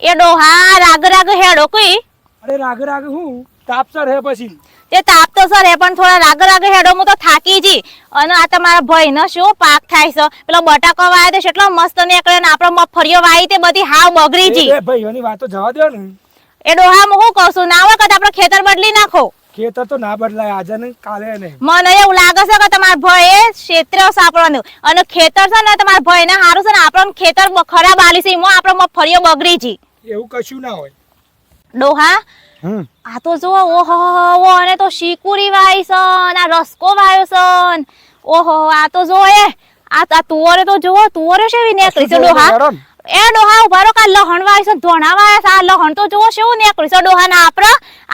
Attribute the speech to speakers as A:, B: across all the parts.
A: એ ડોહા રાગ રાગ હેડો કોઈ
B: અરે રાગ હું તાપસર હે પછી
A: તે તાપ તો સર હે પણ થોડા રાગ હેડો હું તો થાકી જી અને આ તમારા ભાઈ નો શું પાક થાય છે પેલો બટાકો વાય તે કેટલો મસ્ત નીકળે ને આપણો મગફળીઓ વાય તે બધી હાવ બગડી જી
B: એ ભાઈઓની વાતો જવા દો ને
A: એ ડોહા હું શું કહું છું ના વખત આપણે ખેતર બદલી નાખો
B: ખેતર તો ના બદલાય આજે ને કાલે નહીં
A: મને એવું લાગે છે કે તમારા ભાઈ ક્ષેત્ર સાપડવાનું અને ખેતર છે ને તમારા ભાઈ ને સારું છે ને આપણને ખેતર ખરાબ આલી છે એમાં આપણો મગફળીઓ બગડી જી
B: એવું કશું ના હોય
A: ડોહા આ તો જો ઓહો અને તો શીકુરી વાઈ છે આ રસકો વાયો છે ઓહો આ તો જો એ આ તુવરે તો જો તુવરે શેવી નીકળી છે ડોહા એ ડોહા ઉભારો કા લહણ વાય છે ધોણા વાય છે આ લહણ તો જો શેવું નીકળી છે ડોહા ના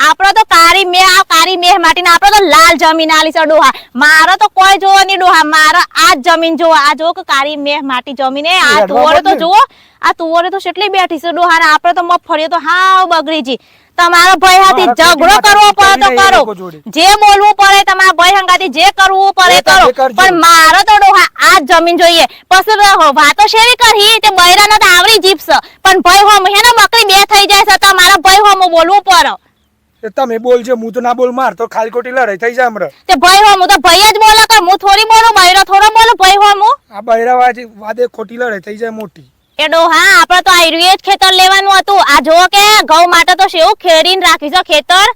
A: આપણો તો કારી મેહ માટીને આપણો તો લાલ જમીન આલી છે ડોહા મારો તો કોઈ જોવો નહીં ડોહા મારો આ જમીન જો આ જો કે કારી મેહ માટી જમીન એ આ તુવરે તો જો આ તુવરે તો કેટલી બેઠી છે ડોહા ને આપણે તો મગફળીઓ તો હાવ બગડી જી તમારો ભાઈ હાથી ઝઘડો કરવો પડે તો કરો જે બોલવું પડે તમારા ભાઈ હંગાથી જે કરવું પડે કરો પણ મારો તો ડોહા આ જમીન જોઈએ પછી વાતો શેરી કરી તે બૈરાને તો આવરી જીપસ પણ ભાઈ હોમ હે ને બકરી બે થઈ જાય છે તમારા ભાઈ હોમ બોલવું પડે
B: તમે બોલજો હું તો ના બોલ માર તો ખાલી ખોટી લડાઈ થઈ જાય હમણાં
A: તે ભાઈ હોમ તો ભાઈ જ બોલે કે હું થોડી બોલું બૈરો થોડો બોલો ભાઈ હોમ
B: આ બૈરા વાદે ખોટી લડાઈ થઈ જાય મોટી
A: એ ડોહા આપણે તો આયુર્વેદ ખેતર લેવાનું હતું આ જો કે ઘઉં માટે તો શેવું ખેડીને રાખી છે ખેતર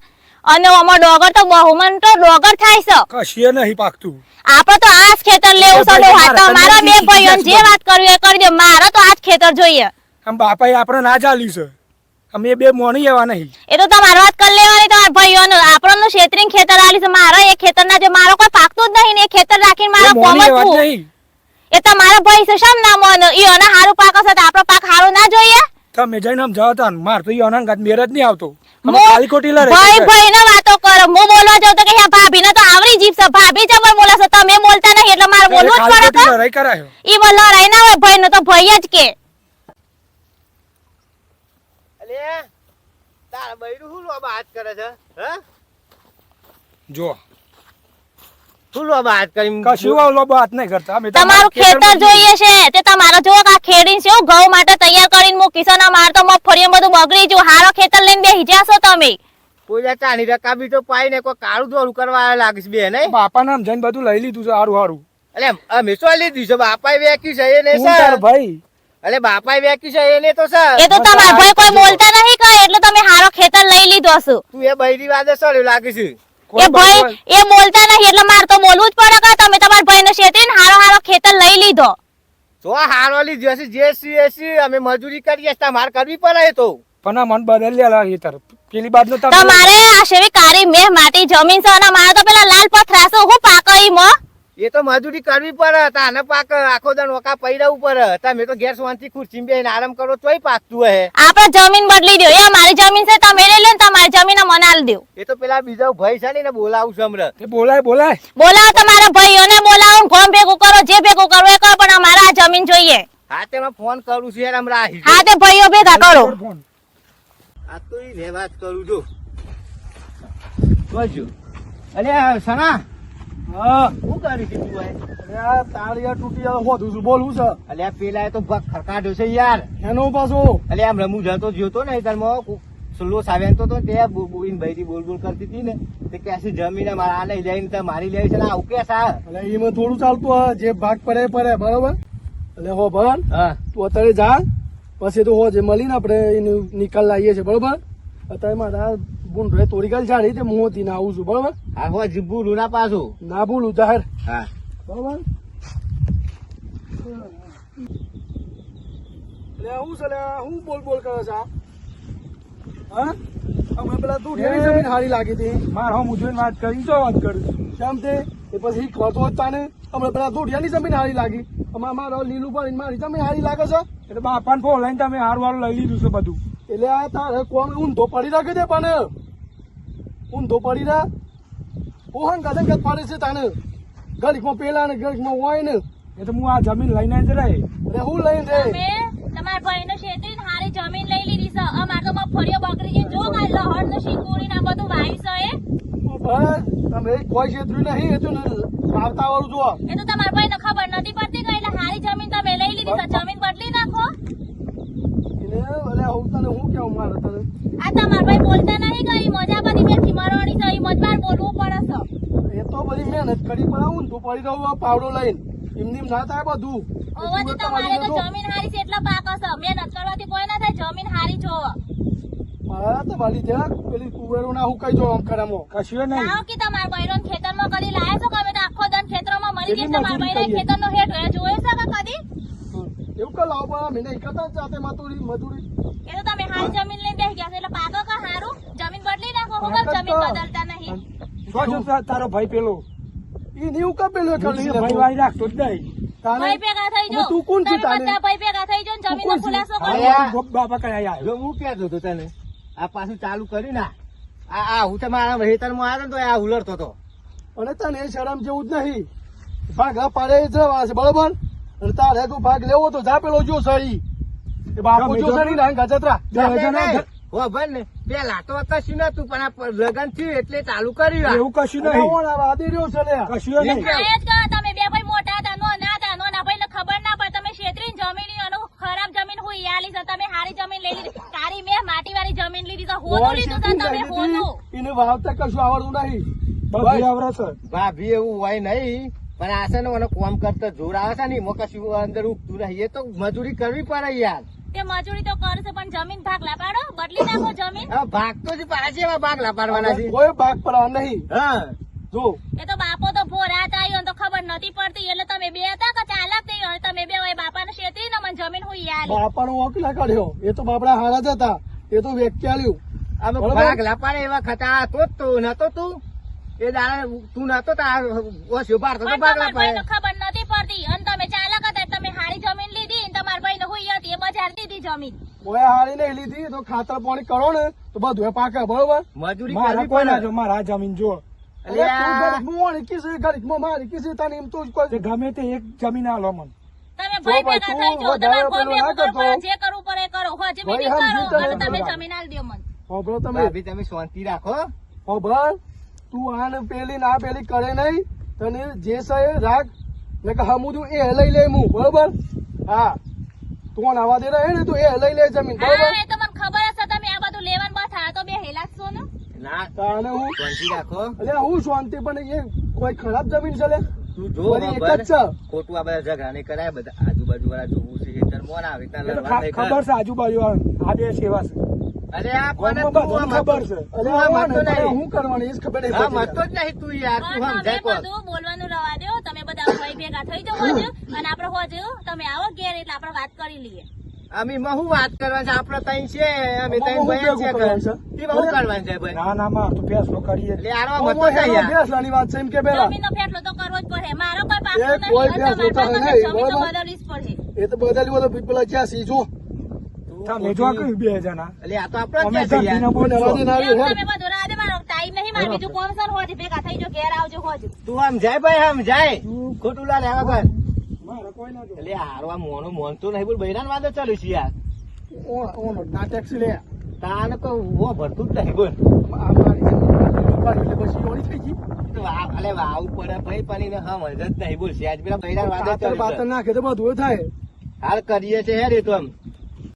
A: અને આમાં ડોગર તો બહુમન તો ડોગર થાય છે
B: કશીએ નહીં પાકતું
A: આપણે તો આ જ ખેતર લેવું છે ડોહા તમારા બે ભાઈઓને જે વાત કરવી એ કરી દે મારે તો આ જ ખેતર જોઈએ
B: આમ બાપાએ આપણે ના ચાલ્યું છે અમે બે મોણી એવા નહીં
A: એ તો તમારી વાત કરી લેવાની તમારા ભાઈઓને આપણનું ક્ષેત્રીન ખેતર આલી છે મારા એ ખેતરના જે મારો કોઈ પાકતું જ નહીં ને એ ખેતર રાખીને મારા કોમ જ એ તમારા ભાઈ છે શમ ના મોન ઈઓના હારું પાક હશે તો આપણો પાક હારો ના જોઈએ
B: તમે જઈને આમ જાવ તા માર તો ઈઓના ગાત મેર જ નહીં આવતો ખાલી ખોટી લડે
A: ભાઈ ભાઈ ને વાતો કરો હું બોલવા જાવ તો કે આ ભાભી ને તો આવરી જીપ છે ભાભી જબર બોલે છે તમે બોલતા નહીં એટલે મારે બોલવું જ પડે
B: ખાલી લડાઈ કરાયો
A: ઈ બોલ લડાઈ ના હોય ભાઈ ને તો ભાઈ જ કે
C: અલે તાર બૈરું હું લો વાત કરે છે હ
B: જો
C: તું લો વાત કરી
B: કશું લો વાત નહીં કરતા અમે
A: તમારું ખેતર જોઈએ છે તે તમારો જો આ ખેડીને છે ઘઉં માટે તૈયાર કરીને મૂકી છે ના માર તો મગફળી બધું બગડી ગયું હારો ખેતર લઈને બેહી જાશો તમે
C: કોઈ ચાની રકાબી તો પાઈ ને કોઈ કાળું દોરું કરવા લાગીશ બે નહીં
B: બાપા નામ જઈને બધું લઈ લીધું છે હારું હારું
C: અલે અમે શું લીધું છે બાપાએ વેક્યું છે એ નહીં સર
B: ભાઈ
C: અલે બાપાએ વેક્યું છે એને તો સર
A: એ તો તમારા ભાઈ કોઈ બોલતા નહીં કે એટલે તમે હારો ખેતર લઈ લીધો છો
C: તું એ બૈરી વાદે સર લાગે છે
A: એ ભાઈ એ બોલતા નહીં એટલે માર તો બોલવું જ પડે કે તમે તમારા ભાઈને શેતરીને હારો ખેતર લઈ લીધો
C: તો હારો લીધો છે જે સી અમે મજૂરી કરીએ તમારે કરવી પડે તો
B: પણ આ મન બદલ્યા લાગે તાર પેલી બાદ નો
A: તમારે આ શેવી કારી મેહ માટી જમીન છે અને મારે તો પેલા લાલ પથરા છે હું પાકઈ મો
C: એ તો મજૂરી કરવી પડે તાને પાક આખો દન ઓકા પૈડા ઉપર તમે તો ઘેર શાંતિ ખુરશી બેહીને આરામ કરો તોય પાકતું હે
A: આપણે જમીન બદલી દો એ મારી જમીન છે તમે લઈ લો ને તમારી જમીન મને આલ દો
C: એ તો પેલા બીજા ભાઈ છે ને બોલાવું છું હમણાં
B: એ બોલાય
A: બોલાવો તમારા ભાઈઓને બોલાવો ગોમ ભેગું કરો જે ભેગું કરો એ કરો પણ અમારે આ જમીન જોઈએ
C: હા તેમાં ફોન કરું છું યાર હમણાં
A: હા તે ભાઈઓ ભેગા કરો
C: આ તો ઈ વાત કરું જો જોજો અલે સના
B: હા
C: શું કરી કીધું ભાઈ
B: અરે તાળિયા તૂટી જાય હોધું છું બોલવું છે
C: અલ્યા પેલા તો ભગ ખરકાડ્યો છે યાર
B: એનો પાછો
C: અલ્યા આમ રમુ જતો જોતો ને તારમાં સુલ્લો સાવ્યાંતો તો તે બોઈન ભાઈથી બોલ કરતી હતી ને તે કેસી જમીને મારા આ લઈ લઈને તે મારી લેવી છે ને આવું કે સા
B: એટલે એમાં થોડું ચાલતું હોય જે ભાગ પડે બરાબર એટલે હો ભણ
C: હા
B: તું અત્યારે જા પછી તો હો જે મળીને આપણે નિકાલ લાવીએ છીએ બરોબર અત્યારે મારા બુન તોડી કાલ જાડી તે મોતી ના આવું છું બરોબર
C: હા હો ભૂલું ના પાછું
B: ના ભૂલું જાહેર
C: હા
B: બરોબર હું છે હું બોલ કરે છે હા અમે પેલા દૂધિયાની જમીન હારી લાગી હતી માર હું મુજોઈને વાત કરી તો વાત કરું કેમ તે એ પછી કરતો જ તાને અમે પેલા દૂધિયાની જમીન હારી લાગી અમારે મારો લીલું પડીને મારી જમીન હારી લાગે છે એટલે બાપાને ફોન લઈને તમે હારું લઈ લીધું છે બધું એટલે આ તારે કોણ ઊંધો પડી રાખી દે પણ ઊંધો પડી રહ્યા ઓહન ગદન પડે છે તાને ગરીકમાં પેલા ને ગરીકમાં હોય ને એ તો હું આ જમીન લઈને જ રહે એટલે હું લઈને રે
A: તમારા ભાઈને શેતરીને હારી જમીન લઈ લીધી છે અમાર તો મગફળીઓ બકરી ગઈ જો કાલ લહણ ને શીકુરી ના બધું વાઈ છે એ
B: બસ તમે કોઈ ક્ષેત્રું નહીં એ તો આવતા વાળું જો
A: એ તો તમારા ભાઈને ખબર નથી પડતી કે એટલે હારી જમીન તમે લઈ લીધી છે જમીન બદલી નાખો
B: એટલે હું તને હું કેવું મારે તને
A: આ તમાર ભાઈ બોલતા નહીં ગઈ મજા બધી મેથી મરવાની છે ઈ મજબાર બોલવું પડે છે
B: એ તો બધી મહેનત કરી પણ આવું ને તું પડી રહું આ પાવડો લઈને એમની ના થાય બધું
A: ઓવાથી તમારે તો જમીન હારી છે એટલા પાક હશે મહેનત કરવાથી કોઈ ના થાય જમીન હારી જોવો
B: મારા તો વાલી જરાક પેલી કુવેરો ના હું કઈ જો આમ કરામો કશું નહીં
A: આવો કે તમાર બૈરોન ખેતરમાં કરી લાયા છો કે અમે તો આખો દન ખેતરમાં મરી જઈએ તમાર બૈરા ખેતરનો હેઠ હોય જોયો છે કે કદી
B: એવું કઈ લાવ પણ મને એકતા જાતે મજૂરી
A: એ તો તમે હારી જમીન લઈને બેસી ગયા છો એટલે પાકો કા હારું જમીન બદલી નાખો વગર જમીન બદલતા નહીં
B: તારો ભાઈ પેલો ઈ નીવ કા પેલો ભાઈ વાઈ રાખતો જ નહીં
A: ભાઈ ભેગા થઈ જાઓ
B: તું કોણ છે
A: તમે
B: તાને
A: બધા ભાઈ ભેગા થઈ જાઓ ને જમીનનો ખુલાસો કરો
B: બાપા કઈ આયા
C: જો હું ક્યાં જોતો તને આ પાછું ચાલુ કર્યું ના આ હું તમારા વેતનમાં આવ્યો ને તો આ ઉલરતો હતો
B: અને તને એ શરમ જેવું જ નહીં ભાગ પાડે જવા છે બરોબર અને તારે તું ભાગ લેવો તો જા પેલો જો સહી એ બાપુ જો સહી ના ગજતરા
C: હો ભાઈ ને પેલા તો કશું નતું પણ આ લગન થયું એટલે ચાલુ કર્યું
B: એવું કશું નહીં આદે રહ્યો છે ને કશું નહીં
A: આ જ કહો તમે બે ભાઈ મોટા હતા નો ના હતા નો ના ભાઈને ખબર ના પડે તમે શેતરીને જમીન અને ખરાબ જમીન હું યાલી છે તમે હારી જમીન લઈ લીધી તારી મેં માટી વાળી જમીન લીધી તો હોનું લીધું છે તમે હોનું
B: એને વાવતા કશું આવડતું નહીં બધી આવડે છે
C: ભાભી એવું હોય નહીં પણ આ છે ને મને કોમ કરતા જોર આવે છે ને એમાં કશું અંદર ઉગતું નહીં એ તો મજૂરી કરવી પડે યાર
A: તે મજૂરી તો કરશે પણ જમીન ભાગ લાપાડો બદલી નાખો જમીન
C: હવે ભાગ તો જ પાડે છે એવા ભાગ લાપાડવાના છે
B: કોઈ ભાગ પડવા નહીં
C: હા
B: જો
A: એ તો બાપો તો ભોરાત આવ્યો ને તો ખબર નથી પડતી એટલે તમે બે હતા કે ચાલાક થઈ અને તમે બે હોય બાપાને શેતરી ને મને જમીન હું યાલી
B: બાપાનો વોક ના કાઢ્યો એ તો બાપડા હારા જ હતા એ તો વેક્યાલ્યું
C: અમે ભાગ લાપાડે એવા ખતા તો જ તો નતો તું એ દાડા તું નતો તો ભાર તો
A: પણ
C: ભાગ
A: તમારા ભાઈને
C: લાપાડે
A: ખબર નથી પડતી અને તમે ચાલાક હતા એટલે તમે હારી જમીન લીધી ને તમારા ભાઈને હુઈ હતી એ બજાર દીધી જમીન
B: કોઈ હારી નહીં લીધી તો ખાતર પાણી કરો ને તો બધું એ પાકે બરોબર
C: મજૂરી કરવી પડે
B: મારા જમીન જો
C: અરે આ-
B: ગમે તે એક જમીન આલો મને
A: તમે ભાઈ ભેગા થઈ જાઓ તમારે કોઈ ભેગું
B: ના કરતો.
A: કરવું પડે, જે કરવું પડે એ કરો હજી
B: ભાઈ,
A: બીજું
B: સમજી
A: કરો
B: તમે
A: અને તમે
B: બરાબર.
A: જમીન આલ દો મને
B: હોભળો તમે
C: ભાભી તમે શાંતિ રાખો
B: હોભળ તું આને પેલી ના પેલી કરે નહીં તને જે છે એ રાખ ને કે હમું એ લઈ લે હું બરોબર હા તું આવા દે રહે ને તું એ લઈ લે જમીન બરોબર
A: હા એ તો મને ખબર હશે તમે આ બધું લેવાનું બસ આ તો બે હેલા જ છો ને
C: ના
B: તાને હું
C: શાંતિ રાખો
B: એટલે હું શાંતિ પણ એ કોઈ ખરાબ જમીન છે લે
C: તું જો
B: બધી એક
C: ખબર
B: જ છે
C: ખોટું આ બધા ઝઘડા નહીં કરાય બધા આજુબાજુ વાળા જોવું છે ખેતર મોન આવે ત્યાં લડવા નહીં કર.
B: ખબર છે આજુબાજુ આ બે સેવા છે
C: અરે આ પણ
B: ગામમાં
C: તું
B: બધાને
C: આમ
B: ખબર
C: હતો.
B: છે
C: તું
B: અલે
C: આમ
B: આવો
C: હતો
B: ને તારે
C: નહીં.
B: હું કરવાની એ જ ખબર નહીં
C: હા
B: પડતી
C: મતો જ નહીં તું યાર તું
A: પણ
C: સમજાય
A: તમે
C: કોણ
A: બધું બોલવાનું રવા દો તમે બધા ભાઈ ભેગા થઈ જાઓ હજુ અને આપડે હજુ તમે આવો ઘેર એટલે આપણે વાત કરી લઈએ
C: અમે એમાં શું વાત કરવાની છે આપડે તઈ છે અમે
B: આમાં
C: તઈ
B: હું
C: ભાઈ છે
B: ભેગું કરવાનું છે?
C: એમાં શું કરવાનું છે ભાઈ
B: ના ના માં તો ફેસલો કરીએ
C: એટલે આરવા મતો છે યાર
B: ફેસલાની વાત છે એમ કે પેલા
A: જમીનનો ફેસલો તો કરવો જ પડે મારો કોઈ
B: એ
A: પાકું
B: કોઈ
A: નહીં અને
B: ફેસલો
A: તમારે
B: તો
A: પાસે
B: નહીં,
A: જમીન તો
B: બરોબર?
A: બદલવી જ પડે
B: એ તો બદલી બધો પેલા જ્યાં સીજો
C: તમે જો
B: બે જણા
C: એટલે આ તો આપણો
B: અમે
C: જ છે યાર.
B: ધરતીના બોલ નવા દિન આવ્યું
A: એમ
B: હે.
A: તમે બધું રાહ દે મારો ટાઈમ નહીં મારે બીજું કોમ સર હોજે ભેગા થઈ જાઓ ઘેર આવજો હોજુ
C: તું આમ જાય ભાઈ આમ જાય ખોટું લા લેવા કર
B: મારે કોઈ ના જો.
C: એટલે હારો આ મોનું મોનતો નહીં બોલ બૈરાન વાદો ચાલુ છે યાર
B: ઓનો ના ટેક્સી લે
C: તાને તો વો ભરતું જ નહીં બોલ
B: આ મારી એટલે પછી ઓળી થઈ ગઈ
C: તો અલે વાવ પડે ભાઈ પાણી ને હા મદદ નહીં બોલ છે આજ પેલા બૈરાન વાદો
B: કાતર
C: ચાલુ
B: બાતર
C: છે.
B: નાખે તો બધું થાય
C: હાલ કરીએ છે હેર એ તો આમ